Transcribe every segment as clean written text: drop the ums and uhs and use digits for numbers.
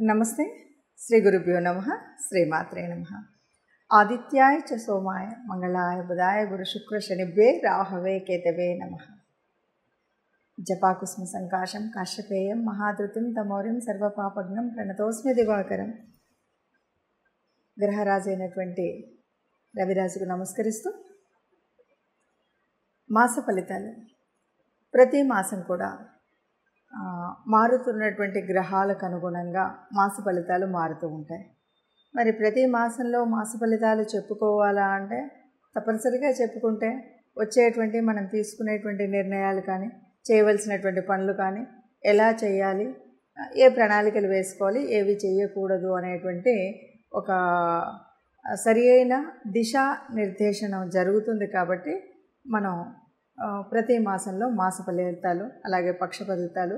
నమస్తే. శ్రీ గురుభ్యో నమః. శ్రీమాత్రే నమః. ఆదిత్యాయ చ సోమాయ మంగళాయ బుధాయ గురు శుక్ర శనిభ్యే రాహవే కేతవే నమః. జపాకుస్మ సంకాశం కాశ్యపేయం మహాధృతిం తమౌర్యం సర్వపాపగ్నం ప్రణతోస్మి దివాకరం. గ్రహరాజు అయినటువంటి రవిరాజుకు నమస్కరిస్తూ మాస ఫలితాలు. ప్రతి మాసం కూడా మారుతున్నటువంటి గ్రహాలకు అనుగుణంగా మాస ఫలితాలు మారుతూ ఉంటాయి. మరి ప్రతి మాసంలో మాస ఫలితాలు చెప్పుకోవాలా అంటే తప్పనిసరిగా చెప్పుకుంటే వచ్చేటువంటి మనం తీసుకునేటువంటి నిర్ణయాలు కానీ, చేయవలసినటువంటి పనులు కానీ, ఎలా చేయాలి, ఏ ప్రణాళికలు వేసుకోవాలి, ఏవి చేయకూడదు అనేటువంటి ఒక సరి అయిన దిశా నిర్దేశనం జరుగుతుంది. కాబట్టి మనం ప్రతి మాసంలో మాస ఫలితాలు, అలాగే పక్ష ఫలితాలు,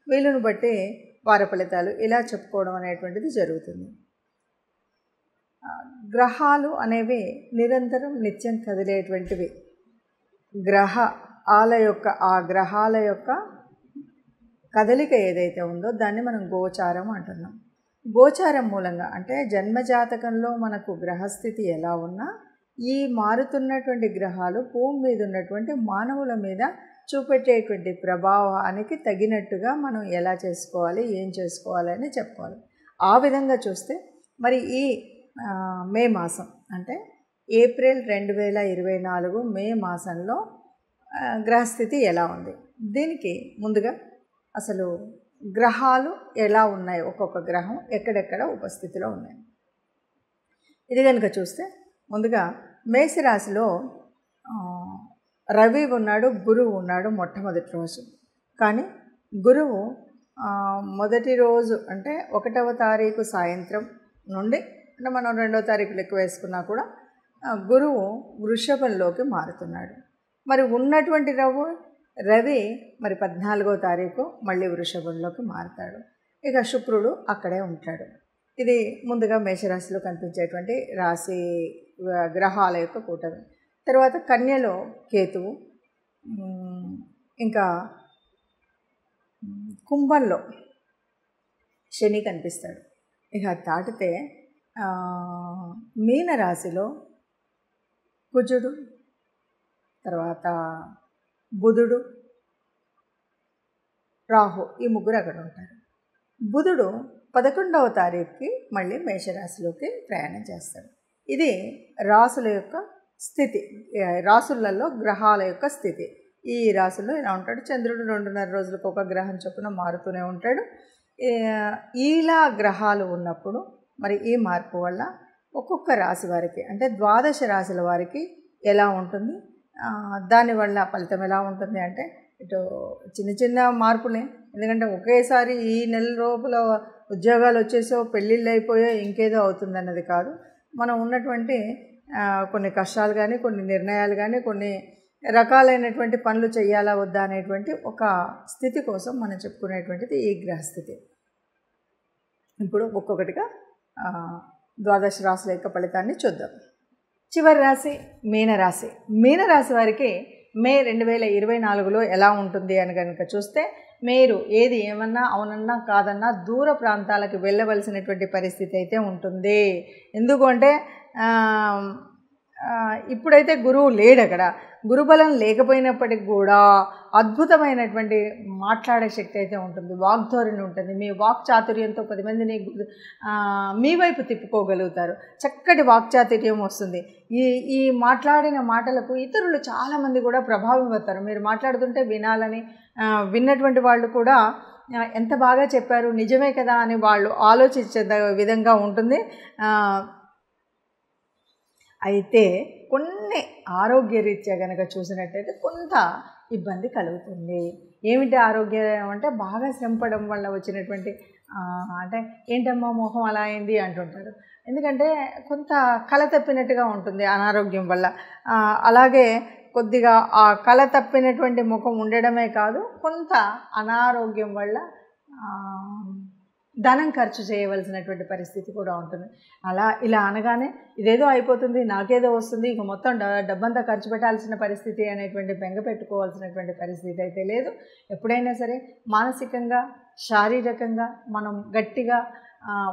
వీలును బట్టి వార ఫలితాలు ఇలా చెప్పుకోవడం అనేటువంటిది జరుగుతుంది. గ్రహాలు అనేవి నిరంతరం నిత్యం కదిలేటువంటివి. ఆ గ్రహాల యొక్క కదలిక ఏదైతే ఉందో దాన్ని మనం గోచారం అంటున్నాం. గోచారం మూలంగా అంటే జన్మజాతకంలో మనకు గ్రహస్థితి ఎలా ఉన్నా ఈ మారుతున్నటువంటి గ్రహాలు భూమి మీద ఉన్నటువంటి మానవుల మీద చూపెట్టేటువంటి ప్రభావానికి తగినట్టుగా మనం ఎలా చేసుకోవాలి, ఏం చేసుకోవాలి అని చెప్పుకోవాలి. ఆ విధంగా చూస్తే మరి ఈ మే మాసం అంటే ఏప్రిల్ 2024 మే మాసంలో గ్రహస్థితి ఎలా ఉంది, దీనికి ముందుగా అసలు గ్రహాలు ఎలా ఉన్నాయి, ఒక్కొక్క గ్రహం ఎక్కడెక్కడ ఉపస్థితిలో ఉన్నాయి ఇది కనుక చూస్తే ముందుగా మేషరాశిలో రవి ఉన్నాడు, గురువు ఉన్నాడు మొట్టమొదటి రోజు. కానీ గురువు మొదటి రోజు అంటే 1వ తారీఖు సాయంత్రం నుండి అంటే మనం 2వ తారీఖు లెక్క వేసుకున్నా కూడా గురువు వృషభంలోకి మారుతున్నాడు. మరి ఉన్నటువంటి రవి మరి 14వ తారీఖు మళ్ళీ వృషభంలోకి మారుతాడు. ఇక శుక్రుడు అక్కడే ఉంటాడు. ఇది ముందుగా మేషరాశిలో కనిపించేటువంటి రాశి గ్రహాల యొక్క కూటమి. తర్వాత కన్యలో కేతువు, ఇంకా కుంభంలో శని కనిపిస్తాడు. ఇక దాటితే మీనరాశిలో కుజుడు, తర్వాత బుధుడు, రాహు, ఈ ముగ్గురు అక్కడ ఉంటారు. బుధుడు 11వ తారీఖుకి మళ్ళీ మేషరాశిలోకి ప్రయాణం చేస్తాడు. ఇది రాసుల యొక్క స్థితి, రాసులలో గ్రహాల యొక్క స్థితి. ఈ రాశుల్లో ఇలా ఉంటాడు. చంద్రుడు 2.5 రోజులకు ఒక గ్రహం చొప్పున మారుతూనే ఉంటాడు. ఇలా గ్రహాలు ఉన్నప్పుడు మరి ఈ మార్పు వల్ల ఒక్కొక్క రాశి వారికి అంటే 12 రాశుల వారికి ఎలా ఉంటుంది, దానివల్ల ఫలితం ఎలా ఉంటుంది అంటే ఇటు చిన్న చిన్న మార్పులే. ఎందుకంటే ఒకేసారి ఈ నెల లోపల ఉద్యోగాలు వచ్చేసో, పెళ్ళిళ్ళు అయిపోయో, ఇంకేదో అవుతుందన్నది కాదు. మనం ఉన్నటువంటి కొన్ని కష్టాలు కానీ, కొన్ని నిర్ణయాలు కానీ, కొన్ని రకాలైనటువంటి పనులు చేయాలా వద్దా అనేటువంటి ఒక స్థితి కోసం మనం చెప్పుకునేటువంటిది ఈ గ్రహస్థితి. ఇప్పుడు ఒక్కొక్కటిగా 12 రాశుల యొక్క ఫలితాన్ని చూద్దాం. చివరి రాశి మీనరాశి. మీనరాశి వారికి మే 2024లో ఎలా ఉంటుంది అని కనుక చూస్తే మీరు ఏది ఏమన్నా అవునన్నా కాదన్నా దూర ప్రాంతాలకు వెళ్ళవలసినటువంటి పరిస్థితి అయితే ఉంటుంది. ఎందుకంటే ఇప్పుడైతే గురువు లేడు అక్కడ. గురుబలం లేకపోయినప్పటికి కూడా అద్భుతమైనటువంటి మాట్లాడే శక్తి అయితే ఉంటుంది, వాగ్ధోరణి ఉంటుంది. మీ వాక్ చాతుర్యంతో 10 మందిని మీ వైపు తిప్పుకోగలుగుతారు. చక్కటి వాక్చాతుర్యం వస్తుంది. ఈ మాట్లాడిన మాటలకు ఇతరులు చాలామంది కూడా ప్రభావం అవుతారు. మీరు మాట్లాడుతుంటే వినాలని, విన్నటువంటి వాళ్ళు కూడా ఎంత బాగా చెప్పారు, నిజమే కదా అని వాళ్ళు ఆలోచించే విధంగా ఉంటుంది. అయితే కొన్ని ఆరోగ్యరీత్యా కనుక చూసినట్టయితే కొంత ఇబ్బంది కలుగుతుంది. ఏమిటి ఆరోగ్యం అంటే బాగా శ్రమపడడం వల్ల వచ్చినటువంటి అంటే ఏంటమ్మా మొహం అలా అయింది అంటుంటారు. ఎందుకంటే కొంత కళ తప్పినట్టుగా ఉంటుంది అనారోగ్యం వల్ల. అలాగే కొద్దిగా ఆ కళ తప్పినటువంటి ముఖం ఉండడమే కాదు, కొంత అనారోగ్యం వల్ల ధనం ఖర్చు చేయవలసినటువంటి పరిస్థితి కూడా ఉంటుంది. ఇలా అనగానే ఇదేదో అయిపోతుంది, నాకేదో వస్తుంది, ఇక మొత్తం డబ్బంతా ఖర్చు పెట్టాల్సిన పరిస్థితి అనేటువంటి బెంగ పెట్టుకోవాల్సినటువంటి పరిస్థితి అయితే లేదు. ఎప్పుడైనా సరే మానసికంగా, శారీరకంగా మనం గట్టిగా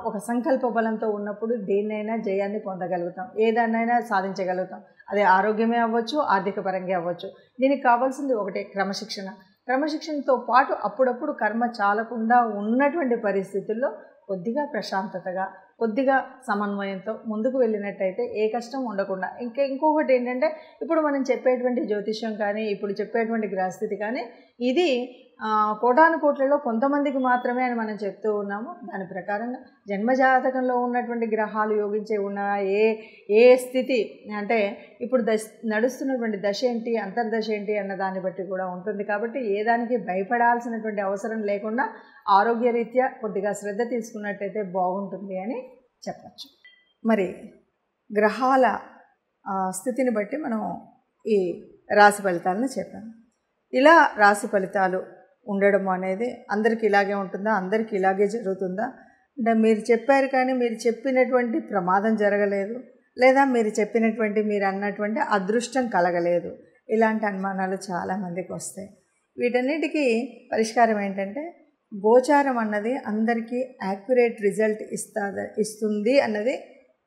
ఒక సంకల్ప బలంతో ఉన్నప్పుడు దేన్నైనా జయాన్ని పొందగలుగుతాం, ఏదాన్నైనా సాధించగలుగుతాం. అది ఆరోగ్యమే అవ్వచ్చు, ఆర్థిక పరంగా అవ్వచ్చు. దీనికి కావాల్సింది ఒకటే, క్రమశిక్షణ. క్రమశిక్షణతో పాటు అప్పుడప్పుడు కర్మ చాలకుండా ఉన్నటువంటి పరిస్థితుల్లో కొద్దిగా ప్రశాంతతగా, కొద్దిగా సమన్వయంతో ముందుకు వెళ్ళినట్టయితే ఏ కష్టం ఉండకుండా. ఇంకొకటి ఏంటంటే, ఇప్పుడు మనం చెప్పేటువంటి జ్యోతిష్యం కానీ, ఇప్పుడు చెప్పేటువంటి గ్రహస్థితి కానీ, ఇది కోటాను కోట్లలో కొంతమందికి మాత్రమే అని మనం చెప్తూ ఉన్నాము. దాని ప్రకారంగా జన్మజాతకంలో ఉన్నటువంటి గ్రహాలు యోగించే ఉన్న ఏ స్థితి అంటే ఇప్పుడు నడుస్తున్నటువంటి దశ ఏంటి, అంతర్దశ ఏంటి అన్న దాన్ని బట్టి కూడా ఉంటుంది. కాబట్టి ఏ దానికి భయపడాల్సినటువంటి అవసరం లేకుండా ఆరోగ్యరీత్యా కొద్దిగా శ్రద్ధ తీసుకున్నట్టయితే బాగుంటుంది అని చెప్పచ్చు. మరి గ్రహాల స్థితిని బట్టి మనం ఈ రాశి ఫలితాలను చెప్పాము. ఇలా రాశి ఫలితాలు ఉండడం అనేది అందరికీ ఇలాగే ఉంటుందా, అందరికీ ఇలాగే జరుగుతుందా అంటే, మీరు చెప్పారు కానీ మీరు చెప్పినటువంటి ప్రమాదం జరగలేదు, లేదా మీరు చెప్పినటువంటి మీరు అన్నటువంటి అదృష్టం కలగలేదు, ఇలాంటి అనుమానాలు చాలామందికి వస్తాయి. వీటన్నిటికీ పరిష్కారం ఏంటంటే, గోచారం అన్నది అందరికీ యాక్యురేట్ రిజల్ట్ ఇస్తుంది అన్నది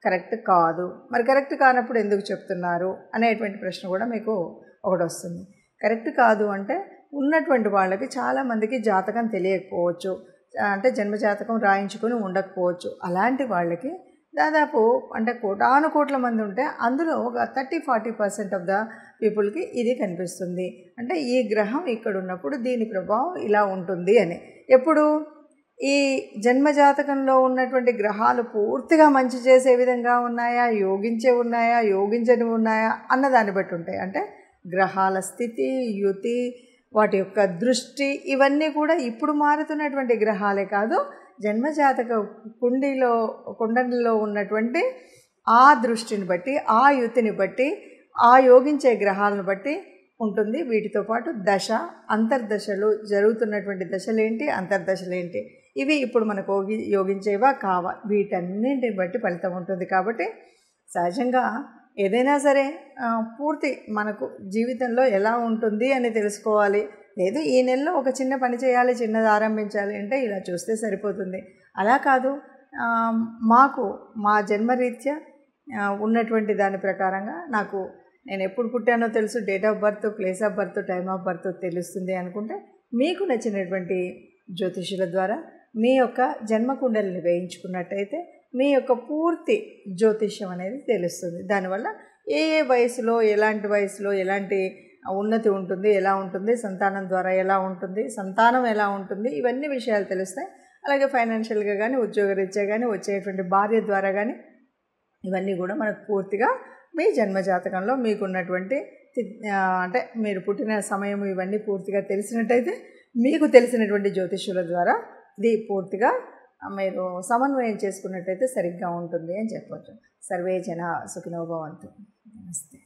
కరెక్ట్ కాదు. మరి కరెక్ట్ కానప్పుడు ఎందుకు చెప్తున్నారు అనేటువంటి ప్రశ్న కూడా మీకు ఒకటి వస్తుంది. కరెక్ట్ కాదు అంటే, ఉన్నటువంటి వాళ్ళకి చాలామందికి జాతకం తెలియకపోవచ్చు, అంటే జన్మజాతకం రాయించుకొని ఉండకపోవచ్చు. అలాంటి వాళ్ళకి దాదాపు అంటే కోటాను కోట్ల మంది ఉంటే అందులో ఒక 30-40% ఆఫ్ ద పీపుల్కి ఇది కనిపిస్తుంది. అంటే ఈ గ్రహం ఇక్కడ ఉన్నప్పుడు దీని ప్రభావం ఇలా ఉంటుంది అని. ఎప్పుడు ఈ జన్మజాతకంలో ఉన్నటువంటి గ్రహాలు పూర్తిగా మంచి చేసే విధంగా ఉన్నాయా, యోగించే ఉన్నాయా, యోగించని ఉన్నాయా అన్న దాన్ని బట్టి ఉంటాయి. అంటే గ్రహాల స్థితి, యుతి, వాటి యొక్క దృష్టి, ఇవన్నీ కూడా ఇప్పుడు మారుతున్నటువంటి గ్రహాలే కాదు, జన్మజాతక కుండలిలో ఉన్నటువంటి ఆ దృష్టిని బట్టి, ఆ యుతిని బట్టి, ఆ యోగించే గ్రహాలను బట్టి ఉంటుంది. వీటితో పాటు దశ, అంతర్దశలు, జరుగుతున్నటువంటి దశలేంటి, అంతర్దశలేంటి, ఇవి ఇప్పుడు మనకు యోగించేవా కావా, వీటన్నింటిని బట్టి ఫలితం ఉంటుంది. కాబట్టి సహజంగా ఏదైనా సరే పూర్తి మనకు జీవితంలో ఎలా ఉంటుంది అని తెలుసుకోవాలి. లేదు ఈ నెలలో ఒక చిన్న పని చేయాలి, చిన్నది ఆరంభించాలి అంటే ఇలా చూస్తే సరిపోతుంది. అలా కాదు, మాకు మా జన్మరీత్యా ఉన్నటువంటి దాని ప్రకారంగా నాకు నేను ఎప్పుడు పుట్టానో తెలుసు, date of birth, place of birth, time of birth తెలుస్తుంది అనుకుంటే, మీకు నచ్చినటువంటి జ్యోతిషుల ద్వారా మీ యొక్క జన్మకుండలిని వేయించుకున్నట్టయితే మీ యొక్క పూర్తి జ్యోతిష్యం అనేది తెలుస్తుంది. దానివల్ల ఏ వయసులో, ఎలాంటి వయసులో ఎలాంటి ఉన్నతి ఉంటుంది, ఎలా ఉంటుంది, సంతానం ద్వారా ఎలా ఉంటుంది, సంతానం ఎలా ఉంటుంది, ఇవన్నీ విషయాలు తెలుస్తాయి. అలాగే ఫైనాన్షియల్గా కానీ, ఉద్యోగరీత్యా కానీ, వచ్చేటువంటి భార్య ద్వారా కానీ, ఇవన్నీ కూడా మనకు పూర్తిగా మీ జన్మజాతకంలో మీకున్నటువంటి అంటే మీరు పుట్టిన సమయం ఇవన్నీ పూర్తిగా తెలిసినట్టయితే మీకు తెలిసినటువంటి జ్యోతిష్యుల ద్వారా ఇది పూర్తిగా మీరు సమన్వయం చేసుకున్నట్టయితే సరిగ్గా ఉంటుంది అని చెప్పవచ్చు. సర్వే జన సుఖినో భవంతు. నమస్తే.